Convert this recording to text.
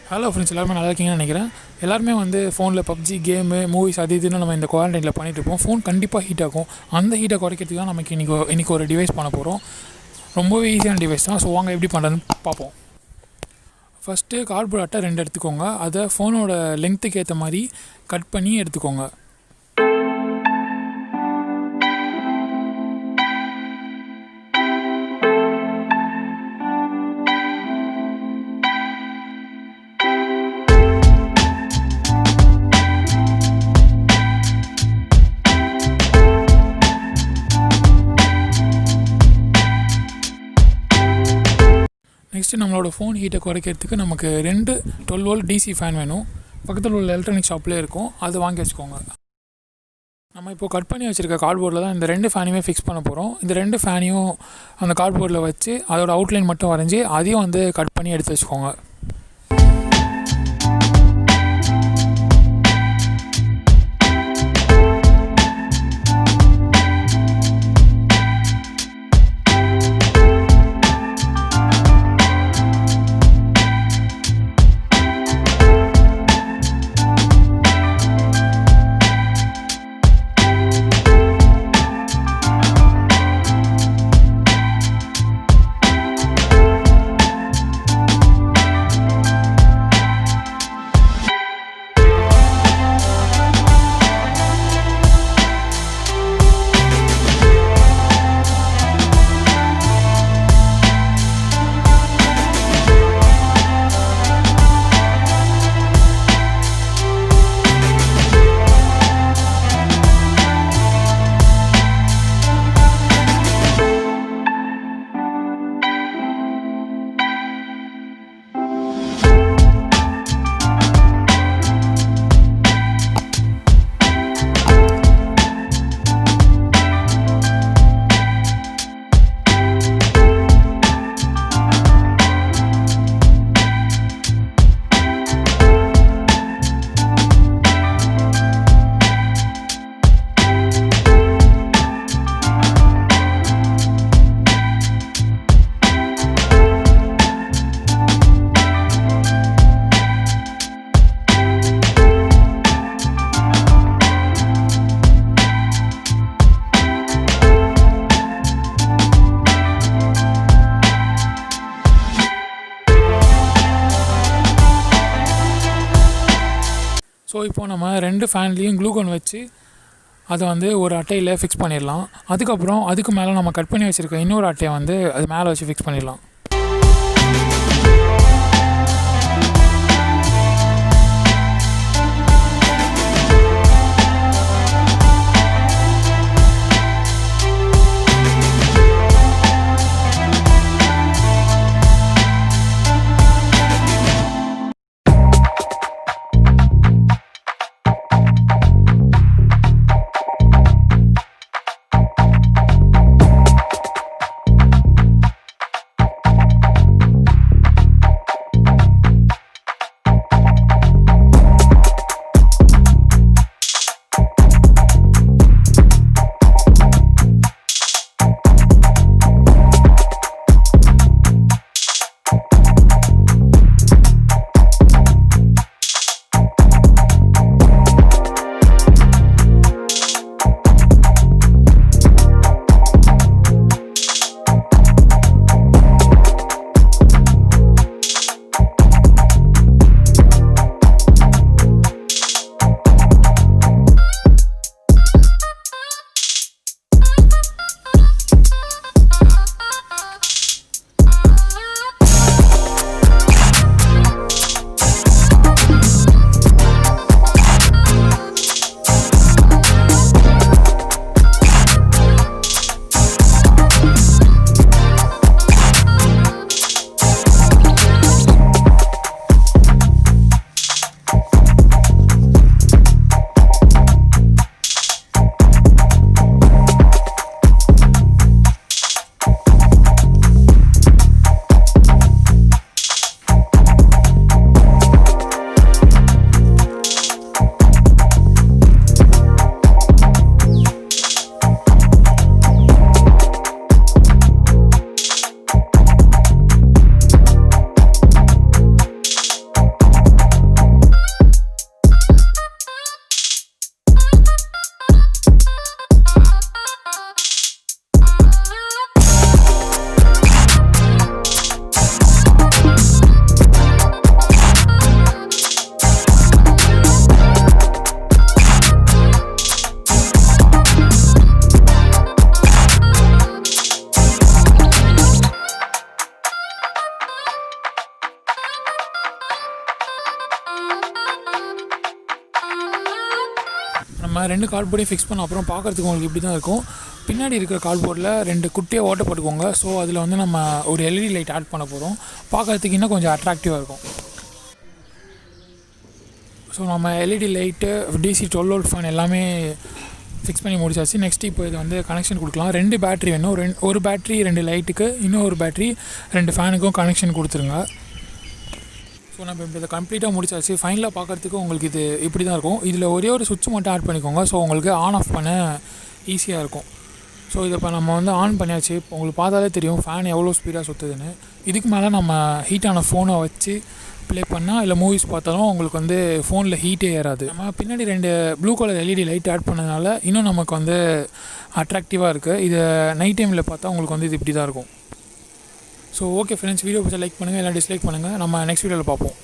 Hello friends, எல்லாருமே நல்லா இருக்கீங்கன்னு நினைக்கிறேன். எல்லாருமே வந்து ஃபோனில் பப்ஜி கேமு மூவிஸ் அது இதுன்னு நம்ம இந்த குவாரண்டைனில் பண்ணிகிட்டு இருப்போம். ஃபோன் கண்டிப்பாக ஹீட் ஆகும். அந்த ஹீட்டை குறைக்கிறதுக்கு தான் நமக்கு இன்றைக்கி ஒரு டிவைஸ் பண்ண போகிறோம். ரொம்பவே ஈஸியான டிவைஸ் தான். ஸோ வாங்க எப்படி பண்ணுறதுன்னு பார்ப்போம். ஃபஸ்ட்டு கார்ட்போர்ட் அட்டை 2 எடுத்துக்கோங்க. அதை ஃபோனோட லென்த்துக்கு ஏற்ற மாதிரி கட் பண்ணி எடுத்துக்கோங்க. நெக்ஸ்ட்டு நம்மளோட ஃபோன் ஹீட்டை குறைக்கிறதுக்கு நமக்கு 2 12 வோல்ட் டிசி ஃபேன் வேணும். பக்கத்தில் உள்ள எலக்ட்ரானிக் ஷாப்லேயே இருக்கும், அதை வாங்கி வச்சுக்கோங்க. நம்ம இப்போ கட் பண்ணி வச்சுருக்க கார்ட்போர்டில் தான் இந்த 2 ஃபேனையுமே ஃபிக்ஸ் பண்ண போகிறோம். இந்த 2 ஃபேனையும் அந்த கார்ட்போர்டில் வச்சு அதோட அவுட்லைன் மட்டும் வரைஞ்சி அதையும் வந்து கட் பண்ணி எடுத்து வச்சுக்கோங்க. ஸோ இப்போது நம்ம 2 ஃபேன்லேயும் க்ளூகன் வச்சு அதை வந்து ஒரு அட்டையில் ஃபிக்ஸ் பண்ணிடலாம். அதுக்கப்புறம் அதுக்கு மேலே நம்ம கட் பண்ணி வச்சுருக்க இன்னொரு அட்டையை வந்து அது மேலே வச்சு ஃபிக்ஸ் பண்ணிடலாம். நம்ம 2 கார்ட்போர்டையும் ஃபிக்ஸ் பண்ண அப்புறம் பார்க்குறதுக்கு உங்களுக்கு இப்படி தான் இருக்கும். பின்னாடி இருக்கிற கார்ட்போர்டில் 2 குட்டியாக ஓட்டை போட்டுக்கோங்க. ஸோ அதில் வந்து நம்ம ஒரு எல்இடி லைட் ஆட் பண்ண போகிறோம். பார்க்குறதுக்கு இன்னும் கொஞ்சம் அட்ராக்டிவாக இருக்கும். ஸோ நம்ம LED light, DC 12 volt fan எல்லாமே ஃபிக்ஸ் பண்ணி முடிச்சாச்சு. நெக்ஸ்ட் இப்போ இது வந்து கனெக்ஷன் கொடுக்கலாம். 2 பேட்ரி வேணும். ஒரு பேட்ரி 2 லைட்டுக்கு, இன்னும் ஒரு பேட்ரி 2 ஃபேனுக்கும் கனெக்ஷன் கொடுத்துருங்க. ஸோ நம்ம இப்போ இதை கம்ப்ளீட்டாக முடிச்சாச்சு. ஃபைனலாக பார்க்குறதுக்கு உங்களுக்கு இது இப்படி தான் இருக்கும். இதில் ஒரே ஒரு சுவிட்ச் மட்டும் ஆட் பண்ணிக்கோங்க. ஸோ உங்களுக்கு ஆன் ஆஃப் பண்ண ஈஸியாக இருக்கும். ஸோ இதை இப்போ நம்ம வந்து ஆன் பண்ணியாச்சு. இப்போ உங்களுக்கு பார்த்தாலே தெரியும் ஃபேன் எவ்வளோ ஸ்பீடாக சுற்றுதுன்னு. இதுக்கு மேலே நம்ம ஹீட்டான ஃபோனை வச்சு ப்ளே பண்ணால் இல்லை மூவிஸ் பார்த்தாலும் உங்களுக்கு வந்து ஃபோனில் ஹீட்டே ஏறாது. நம்ம பின்னாடி 2 blue colour LED light add பண்ணதுனால இன்னும் நமக்கு வந்து அட்ராக்டிவாக இருக்குது. இதை நைட் டைமில் பார்த்தா உங்களுக்கு வந்து இது இப்படி தான் இருக்கும். ஸோ ஓகே ஃப்ரெண்ட்ஸ், வீடியோ பிடிச்சா லைக் பண்ணுங்கள், எல்லாம் டிஸ்லைக் பண்ணுங்கள். நம்ம நெக்ஸ்ட் வீடியோவில் பார்ப்போம்.